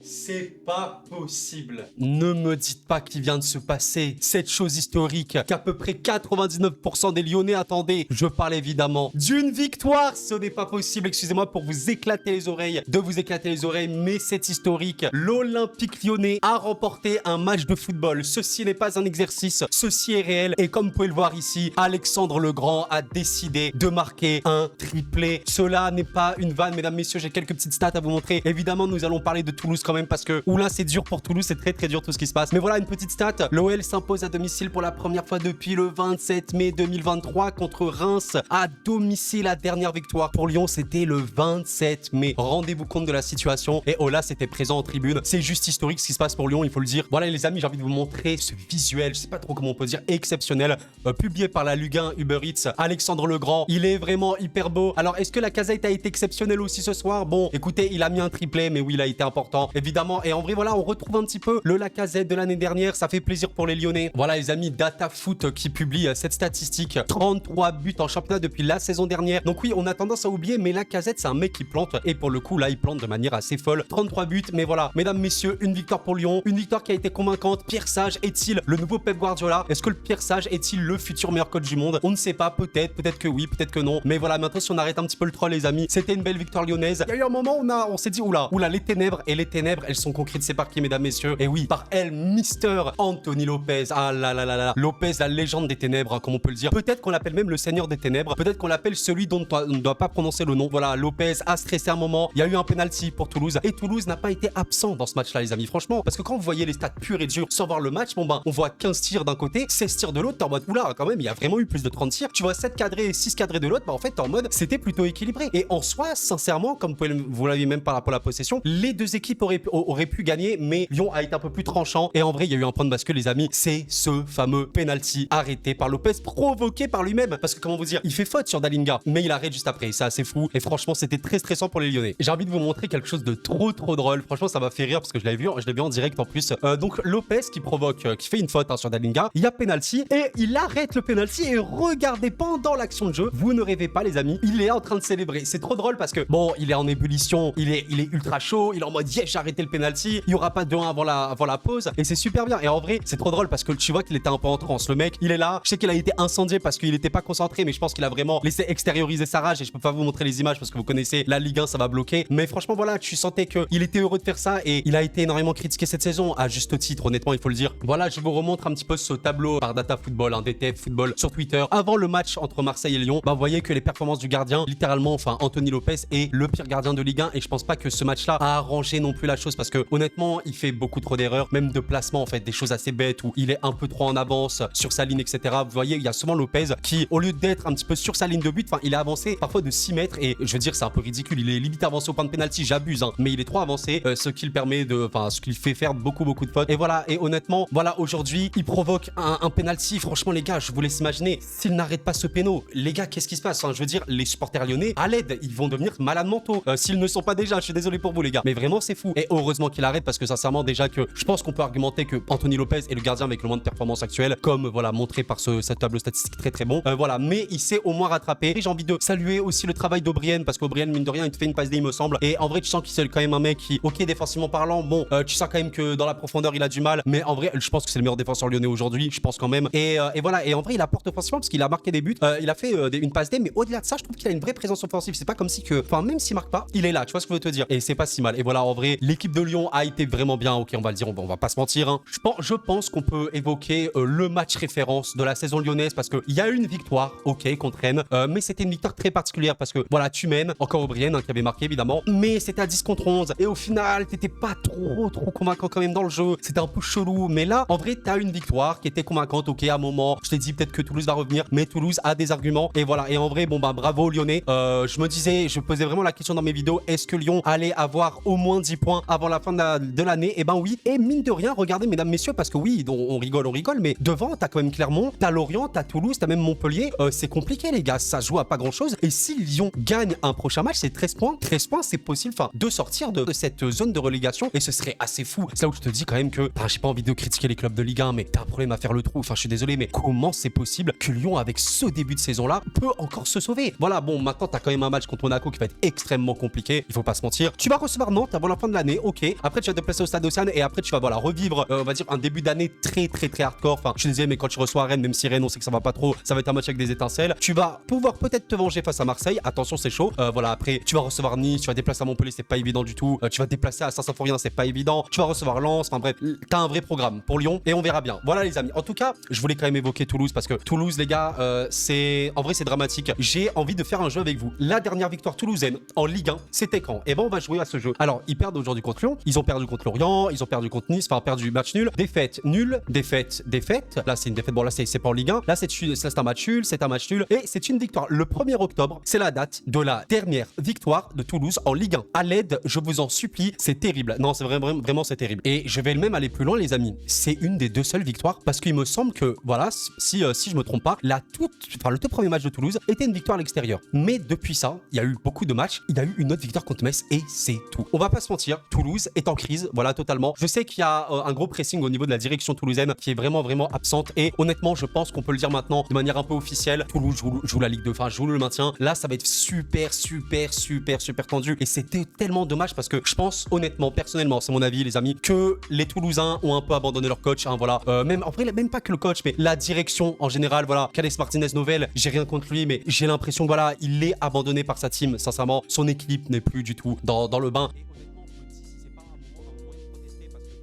C'est pas possible. Ne me dites pas qu'il vient de se passer cette chose historique qu'à peu près 99% des Lyonnais attendaient. Je parle évidemment d'une victoire. Ce n'est pas possible, excusez-moi pour vous éclater les oreilles, mais c'est historique. L'Olympique Lyonnais a remporté un match de football. Ceci n'est pas un exercice, ceci est réel. Et comme vous pouvez le voir ici, Alexandre le Grand a décidé de marquer un triplé. Cela n'est pas une vanne, mesdames, messieurs, j'ai quelques petites stats à vous montrer. Évidemment, nous allons parler de Toulouse quand même parce que oula, c'est dur pour Toulouse, c'est très dur tout ce qui se passe. Mais voilà une petite stat, l'OL s'impose à domicile pour la première fois depuis le 27 mai 2023 contre Reims à domicile. La dernière victoire pour Lyon, c'était le 27 mai. Rendez-vous compte de la situation. Et Ola c'était présent en tribune. C'est juste historique ce qui se passe pour Lyon, il faut le dire. Voilà les amis, j'ai envie de vous montrer ce visuel, je sais pas trop comment on peut dire, exceptionnel, publié par la Ligue 1 Uber Eats. Alexandre le Grand, il est vraiment hyper beau. Alors est-ce que la casette a été exceptionnelle aussi ce soir? Bon, écoutez, il a mis un triplé, mais oui, il a été important, évidemment. Et en vrai, voilà, on retrouve un petit peu le Lacazette de l'année dernière. Ça fait plaisir pour les Lyonnais. Voilà, les amis, DataFoot qui publie cette statistique. 33 buts en championnat depuis la saison dernière. Donc oui, on a tendance à oublier, mais Lacazette, c'est un mec qui plante. Et pour le coup, là, il plante de manière assez folle. 33 buts, mais voilà, mesdames, messieurs, une victoire pour Lyon. Une victoire qui a été convaincante. Pierre Sage est-il le nouveau Pep Guardiola? Est-ce que le Pierre Sage est-il le futur meilleur coach du monde? On ne sait pas, peut-être que oui, peut-être que non. Mais voilà, maintenant, si on arrête un petit peu le troll, les amis, c'était une belle victoire lyonnaise. Il y a eu un moment où on s'est dit, oula, les ténèbres, elles sont concrètes, c'est par qui, mesdames, messieurs? Et oui, par elle, Mister Anthony Lopez. Ah là là là là. Lopez, la légende des ténèbres, hein, comme on peut le dire. Peut-être qu'on l'appelle même le seigneur des ténèbres. Peut-être qu'on l'appelle celui dont on ne doit pas prononcer le nom. Voilà, Lopez a stressé un moment. Il y a eu un penalty pour Toulouse. Et Toulouse n'a pas été absent dans ce match-là, les amis. Franchement, parce que quand vous voyez les stats purs et durs sans voir le match, bon ben, on voit 15 tirs d'un côté, 16 tirs de l'autre. T'es en mode, oula, quand même, il y a vraiment eu plus de 30 tirs. Tu vois 7 cadrés et 6 cadrés de l'autre. Bah, en fait, t'es en mode, c'était plutôt équilibré. Et en soi, sincèrement, comme vous l'avez même par rapport à la possession, les deux équipes auraient pu gagner, mais Lyon a été un peu plus tranchant. Et en vrai, il y a eu un point de bascule, les amis. C'est ce fameux penalty arrêté par Lopez, provoqué par lui-même. Parce que, comment vous dire, il fait faute sur Dalinga, mais il arrête juste après. C'est assez fou. Et franchement, c'était très stressant pour les Lyonnais. J'ai envie de vous montrer quelque chose de trop drôle. Franchement, ça m'a fait rire parce que je l'ai vu en direct en plus. Donc, Lopez qui fait une faute hein, sur Dalinga. Il y a penalty et il arrête le penalty. Et regardez, pendant l'action de jeu, vous ne rêvez pas, les amis, il est en train de célébrer. C'est trop drôle parce que, bon, il est en ébullition, il est ultra chaud, il est en mode, yes, j'ai arrêté le penalty. Il y aura pas de 1 avant la pause. Et c'est super bien. Et en vrai, c'est trop drôle parce que tu vois qu'il était un peu en transe. Le mec, il est là. Je sais qu'il a été incendié parce qu'il était pas concentré, mais je pense qu'il a vraiment laissé extérioriser sa rage. Et je peux pas vous montrer les images parce que vous connaissez la Ligue 1, ça va bloquer. Mais franchement, voilà, tu sentais qu'il était heureux de faire ça et il a été énormément critiqué cette saison, à juste titre, honnêtement, il faut le dire. Voilà, je vous remontre un petit peu ce tableau par Data Football, hein, DTF Football sur Twitter. Avant le match entre Marseille et Lyon, bah, vous voyez que les performances du gardien, littéralement, enfin, Anthony Lopez est le pire gardien de Ligue 1 et je pense pas que ce match-là a arrangé non plus la chose parce que, honnêtement, il fait beaucoup trop d'erreurs, même de placement, en fait, des choses assez bêtes où il est un peu trop en avance sur sa ligne, etc. Vous voyez, il y a souvent Lopez qui, au lieu d'être un petit peu sur sa ligne de but, enfin, il a avancé parfois de 6 mètres et je veux dire, c'est un peu ridicule. Il est limite avancé au point de penalty, j'abuse, hein, mais il est trop avancé, ce qui le permet de, enfin, ce qui lui fait faire beaucoup de fautes. Et voilà, et honnêtement, voilà, aujourd'hui, il provoque un penalty. Franchement, les gars, je vous laisse imaginer, s'il n'arrête pas ce péno, les gars, qu'est-ce qui se passe? Enfin, je veux dire, les supporters lyonnais, à l'aide, ils vont devenir malades mentaux. S'ils ne sont pas déjà, je suis désolé pour vous, les gars. Mais vraiment, c'est fou. Et heureusement qu'il arrête parce que, sincèrement, déjà que je pense qu'on peut argumenter que Anthony Lopez est le gardien avec le moins de performance actuelle, comme voilà, montré par cette tableau statistique très bon. Voilà, mais il s'est au moins rattrapé. Et j'ai envie de saluer aussi le travail d'Obrienne parce qu'Obrienne, mine de rien, il te fait une passe D, il me semble. Et en vrai, tu sens qu'il est quand même un mec qui, ok, défensivement parlant, bon, tu sens quand même que dans la profondeur, il a du mal. Mais en vrai, je pense que c'est le meilleur défenseur lyonnais aujourd'hui. Je pense quand même. Et voilà. Et en vrai, il apporte offensivement parce qu'il a marqué des buts. Il a fait une passe D, mais au-delà de ça, je trouve qu'il a une vraie présence offensive. C'est pas comme si que, enfin, même s'il marque pas, il est là. Tu vois ce que je veux te dire? Et c'est pas si mal. Et voilà, en vrai, l'équipe de Lyon a été vraiment bien. Ok, on va le dire, on va pas se mentir. Hein. Je pense qu'on peut évoquer le match référence de la saison lyonnaise parce qu'il y a eu une victoire, ok, contre Rennes, mais c'était une victoire très particulière parce que voilà, tu mènes, encore O'Brien hein, qui avait marqué évidemment, mais c'était à 10 contre 11 et au final, t'étais pas trop convaincant quand même dans le jeu. C'était un peu chelou, mais là, en vrai, t'as une victoire qui était convaincante. Ok, à un moment, je t'ai dit peut-être que Toulouse va revenir, mais Toulouse a des arguments et voilà. Et en vrai, bon bah bravo Lyonnais. Je me disais, je posais vraiment la question dans mes vidéos, est-ce que Lyon allait avoir au moins 10 points avant la fin de l'année? Et ben oui. Et mine de rien, regardez mesdames, messieurs, parce que oui, on rigole, mais devant, t'as quand même Clermont, t'as Lorient, t'as Toulouse, t'as même Montpellier. C'est compliqué les gars, ça joue à pas grand chose. Et si Lyon gagne un prochain match, c'est 13 points. 13 points, c'est possible, enfin, de sortir de cette zone de relégation. Et ce serait assez fou. C'est là où je te dis quand même que, j'ai pas envie de critiquer les clubs de Ligue 1, mais t'as un problème à faire le trou. Enfin, je suis désolé, mais comment c'est possible que Lyon, avec ce début de saison-là, peut encore se sauver? Voilà, bon, maintenant, t'as quand même un match contre Monaco qui va être extrêmement compliqué. Il faut pas se mentir. Tu vas recevoir Nantes avant la fin de l'année. mais ok. Après, tu vas te déplacer au stade Océane et après, tu vas voilà, revivre, on va dire, un début d'année très hardcore. Enfin, je suis désolé, mais quand tu reçois Rennes, même si Rennes, on sait que ça va pas trop, ça va être un match avec des étincelles. Tu vas pouvoir peut-être te venger face à Marseille. Attention, c'est chaud. Voilà, après, tu vas recevoir Nice, tu vas déplacer à Montpellier, c'est pas évident du tout. Tu vas te déplacer à Saint-Symphorien, c'est pas évident. Tu vas recevoir Lens. Enfin bref, t'as un vrai programme pour Lyon et on verra bien. Voilà, les amis. En tout cas, je voulais quand même évoquer Toulouse parce que Toulouse, les gars, c'est en vrai, c'est dramatique. J'ai envie de faire un jeu avec vous. La dernière victoire toulousaine en Ligue 1, c'était quand? Et ben, on va jouer à ce jeu. Alors, ils perdent aujourd'hui contre Lyon. Ils ont perdu contre Lorient. Ils ont perdu contre Nice. Enfin, perdu match nul. Défaite nulle. Défaite. Là, c'est une défaite. Bon, là, c'est pas en Ligue 1. Là, c'est un match nul. C'est un match nul. Et c'est une victoire. Le 1er octobre, c'est la date de la dernière victoire de Toulouse en Ligue 1. À l'aide, je vous en supplie, c'est terrible. Non, c'est vraiment, c'est terrible. Et je vais même aller plus loin, les amis. C'est une des 2 seules victoires parce qu'il me semble que, voilà, si je me trompe pas, le tout premier match de Toulouse était une victoire à l'extérieur. Mais depuis ça, il y a eu beaucoup de matchs. Il y a eu une autre victoire contre Metz et c'est tout. On va pas se mentir, Toulouse est en crise, voilà, totalement. Je sais qu'il y a un gros pressing au niveau de la direction toulousaine qui est vraiment absente. Et honnêtement, je pense qu'on peut le dire maintenant de manière un peu officielle. Toulouse joue la Ligue 2, enfin, joue le maintien. Là, ça va être super tendu. Et c'était tellement dommage parce que je pense, honnêtement, personnellement, c'est mon avis, les amis, que les Toulousains ont un peu abandonné leur coach, hein, voilà. Même, en vrai, même pas que le coach, mais la direction en général, voilà. Calais Martinez Novel, j'ai rien contre lui, mais j'ai l'impression, voilà, il est abandonné par sa team, sincèrement. Son équipe n'est plus du tout dans le bain.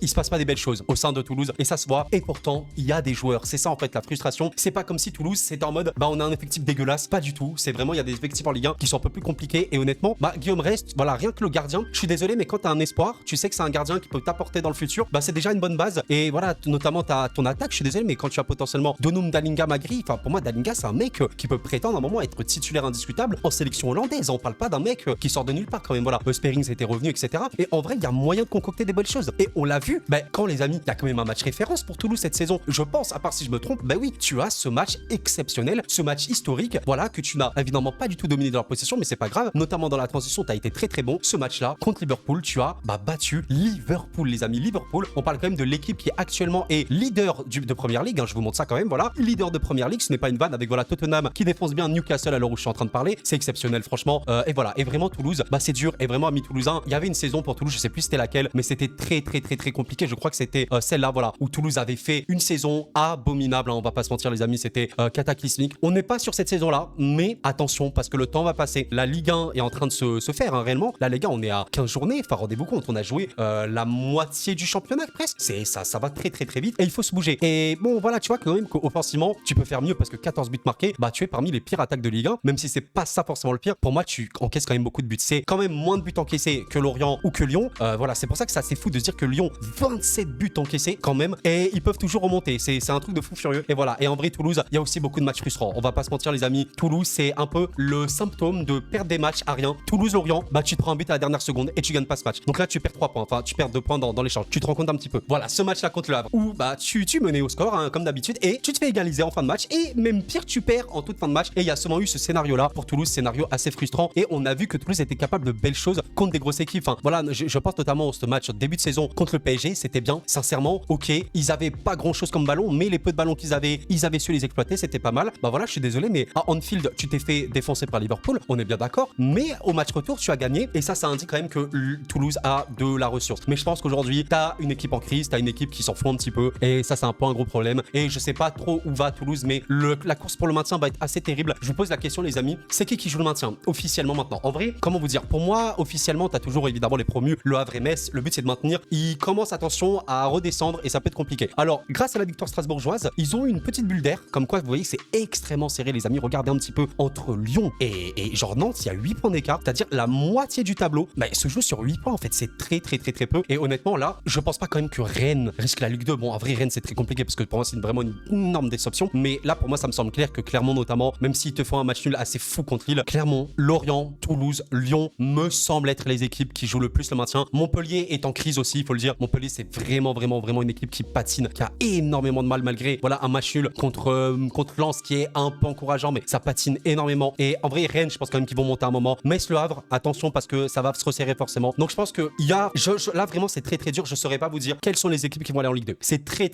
Il se passe pas des belles choses au sein de Toulouse et ça se voit. Et pourtant, il y a des joueurs. C'est ça en fait la frustration. C'est pas comme si Toulouse c'était en mode on a un effectif dégueulasse. Pas du tout. C'est vraiment, il y a des effectifs en Ligue 1 qui sont un peu plus compliqués. Et honnêtement, Guillaume Rest, voilà, rien que le gardien, je suis désolé, mais quand t'as un espoir, tu sais que c'est un gardien qui peut t'apporter dans le futur, c'est déjà une bonne base. Et voilà, notamment t'as ton attaque, je suis désolé, mais quand tu as potentiellement Donum Dalinga Magri, enfin pour moi, Dalinga, c'est un mec qui peut prétendre à un moment être titulaire indiscutable en sélection hollandaise. On parle pas d'un mec qui sort de nulle part quand même. Voilà, Sperings était revenu, etc. Et en vrai, il y a moyen de concocter des belles choses. Et on l'a vu, quand les amis, il y a quand même un match référence pour Toulouse cette saison. Je pense, à part si je me trompe, oui, tu as ce match exceptionnel, ce match historique, voilà, que tu n'as évidemment pas du tout dominé dans leur possession, mais c'est pas grave. Notamment dans la transition, tu as été très bon. Ce match-là, contre Liverpool, tu as battu Liverpool, les amis. Liverpool, on parle quand même de l'équipe qui actuellement est leader de Première Ligue, hein, je vous montre ça quand même, voilà. Leader de Première Ligue, ce n'est pas une vanne avec, voilà, Tottenham qui défonce bien Newcastle à l'heure où je suis en train de parler. C'est exceptionnel, franchement. Et voilà, et vraiment Toulouse, c'est dur. Et vraiment, amis toulousains, il y avait une saison pour Toulouse, je sais plus c'était laquelle, mais c'était très compliqué. Je crois que c'était celle-là, voilà, où Toulouse avait fait une saison abominable, hein, on va pas se mentir les amis, c'était cataclysmique. On n'est pas sur cette saison-là, mais attention, parce que le temps va passer. La Ligue 1 est en train de se faire, hein, réellement. Là, les gars, on est à 15 journées, enfin, rendez-vous compte, on a joué la moitié du championnat, presque. Ça va très vite, et il faut se bouger. Et bon, voilà, tu vois quand même qu'offensivement, tu peux faire mieux, parce que 14 buts marqués, tu es parmi les pires attaques de Ligue 1, même si c'est pas ça forcément le pire. Pour moi, tu encaisses quand même beaucoup de buts. C'est quand même moins de buts encaissés que Lorient ou que Lyon. Voilà, c'est pour ça que c'est assez fou de se dire que Lyon, 27 buts encaissés, quand même, et ils peuvent toujours remonter. C'est un truc de fou furieux. Et voilà. Et en vrai, Toulouse, il y a aussi beaucoup de matchs frustrants. On va pas se mentir, les amis. Toulouse, c'est un peu le symptôme de perdre des matchs à rien. Toulouse-Lorient, tu te prends un but à la dernière seconde et tu gagnes pas ce match. Donc là, tu perds 3 points. Enfin, tu perds 2 points dans l'échange. Tu te rends compte un petit peu. Voilà, ce match-là contre le Havre où tu menais au score, hein, comme d'habitude, et tu te fais égaliser en fin de match. Et même pire, tu perds en toute fin de match. Et il y a seulement eu ce scénario-là pour Toulouse, scénario assez frustrant. Et on a vu que Toulouse était capable de belles choses contre des grosses équipes. Enfin, voilà, je pense notamment à ce match début de saison contre le PSG. C'était bien. Sincèrement, ok, ils avaient pas grand chose comme ballon, mais les peu de ballons qu'ils avaient, ils avaient su les exploiter, c'était pas mal. Voilà, je suis désolé, mais à Anfield, tu t'es fait défoncer par Liverpool, on est bien d'accord, mais au match retour, tu as gagné, et ça indique quand même que Toulouse a de la ressource. Mais je pense qu'aujourd'hui, t'as une équipe en crise, t'as une équipe qui s'en fout un petit peu, et ça, c'est un peu un gros problème. Et je sais pas trop où va Toulouse, mais la course pour le maintien va être assez terrible. Je vous pose la question, les amis, c'est qui joue le maintien officiellement maintenant? En vrai, comment vous dire? Pour moi, officiellement, t'as toujours évidemment les promus, le Havre et Metz. Le but, c'est de maintenir. Ils commencent, attention, à redescendre, et ça peut être compliqué. Alors, grâce à la victoire strasbourgeoise, ils ont eu une petite bulle d'air, comme quoi vous voyez que c'est extrêmement serré, les amis. Regardez un petit peu entre Lyon et genre Nantes, il y a 8 points d'écart, c'est-à-dire la moitié du tableau se joue sur 8 points en fait. C'est très peu. Et honnêtement, là, je pense pas quand même que Rennes risque la Ligue 2. Bon, en vrai, Rennes c'est très compliqué parce que pour moi c'est vraiment une énorme déception, mais là pour moi ça me semble clair que Clermont notamment, même s'ils te font un match nul assez fou contre Lille, Clermont, Lorient, Toulouse, Lyon me semblent être les équipes qui jouent le plus le maintien. Montpellier est en crise aussi, il faut le dire. Montpellier Montpellier, c'est vraiment une équipe qui patine, qui a énormément de mal malgré voilà un match nul contre Lens qui est un peu encourageant, mais ça patine énormément. Et en vrai, Rennes, je pense quand même qu'ils vont monter un moment. Metz, Le Havre, attention parce que ça va se resserrer forcément. Donc je pense que il y a, là vraiment c'est très dur. Je saurais pas vous dire quelles sont les équipes qui vont aller en Ligue 2. C'est très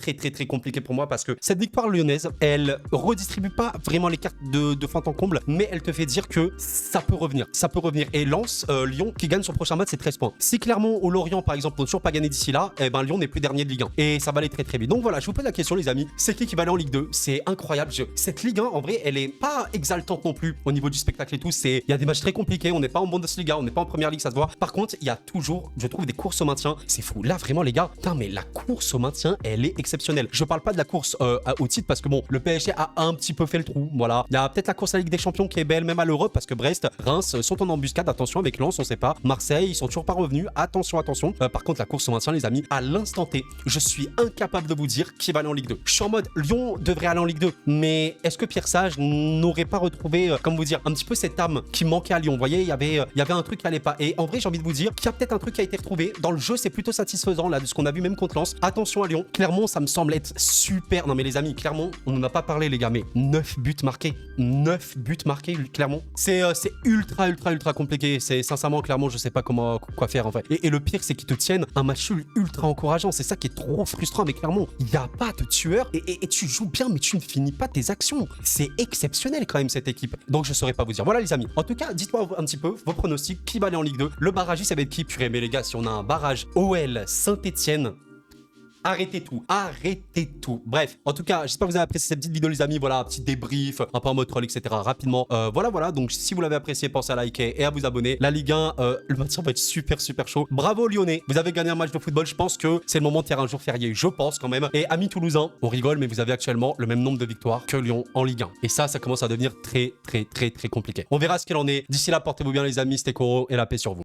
compliqué pour moi parce que cette victoire lyonnaise, elle redistribue pas vraiment les cartes de fond en comble, mais elle te fait dire que ça peut revenir. Ça peut revenir. Et Lens, Lyon qui gagne son prochain match, c'est 13 points. Si Clermont ou Lorient par exemple n'ont toujours pas gagné d'ici là, eh ben Lyon n'est plus dernier de Ligue 1. Et ça va aller très vite. Donc voilà, je vous pose la question les amis, c'est qui va aller en Ligue 2? C'est incroyable. Cette Ligue 1 en vrai, elle est pas exaltante non plus au niveau du spectacle et tout. Il y a des matchs très compliqués. On n'est pas en Bundesliga, on n'est pas en Première Ligue, ça se voit. Par contre, il y a toujours, je trouve, des courses au maintien. C'est fou. Là vraiment les gars, putain mais la course au maintien, elle est exceptionnelle. Je parle pas de la course au titre parce que bon, le PSG a un petit peu fait le trou. Voilà, il y a peut-être la course à la Ligue des Champions qui est belle même à l'Europe parce que Brest, Reims sont en embuscade. Attention avec Lens, on sait pas. Marseille, ils sont toujours pas revenus. Attention. Par contre, la course au maintien, les amis, à l'instant T, je suis incapable de vous dire qui va aller en Ligue 2. Je suis en mode Lyon devrait aller en Ligue 2, mais est-ce que Pierre Sage n'aurait pas retrouvé, comment vous dire, un petit peu cette âme qui manquait à Lyon? Vous voyez, il y avait un truc qui allait pas. Et en vrai, j'ai envie de vous dire qu'il y a peut-être un truc qui a été retrouvé. Dans le jeu, c'est plutôt satisfaisant là de ce qu'on a vu même contre Lens. Attention à Lyon. Clermont, ça me semble être super. Non mais les amis, Clermont, on n'en a pas parlé les gars, mais 9 buts marqués. 9 buts marqués, Clermont. C'est ultra compliqué. C'est sincèrement Clermont, je sais pas quoi faire en fait. Et le pire, c'est qu'ils te tiennent un match ultra encourageant. C'est ça qui est trop frustrant avec Clermont. Il n'y a pas de tueur et tu joues bien, mais tu ne finis pas tes actions. C'est exceptionnel quand même cette équipe. Donc je saurais pas vous dire. Voilà les amis. En tout cas, dites-moi un petit peu vos pronostics. Qui va aller en Ligue 2? Le barragiste, ça va être qui? Purée, mais les gars, si on a un barrage OL Saint-Etienne. Arrêtez tout. Bref, en tout cas, j'espère que vous avez apprécié cette petite vidéo, les amis. Voilà, un petit débrief, un peu en mode troll, etc. Rapidement. Voilà. Donc, si vous l'avez apprécié, pensez à liker et à vous abonner. La Ligue 1, le maintien va être super chaud. Bravo, Lyonnais. Vous avez gagné un match de football. Je pense que c'est le moment de faire un jour férié. Je pense quand même. Et amis toulousains, on rigole, mais vous avez actuellement le même nombre de victoires que Lyon en Ligue 1. Et ça commence à devenir très compliqué. On verra ce qu'il en est. D'ici là, portez-vous bien, les amis. C'était Koro et la paix sur vous.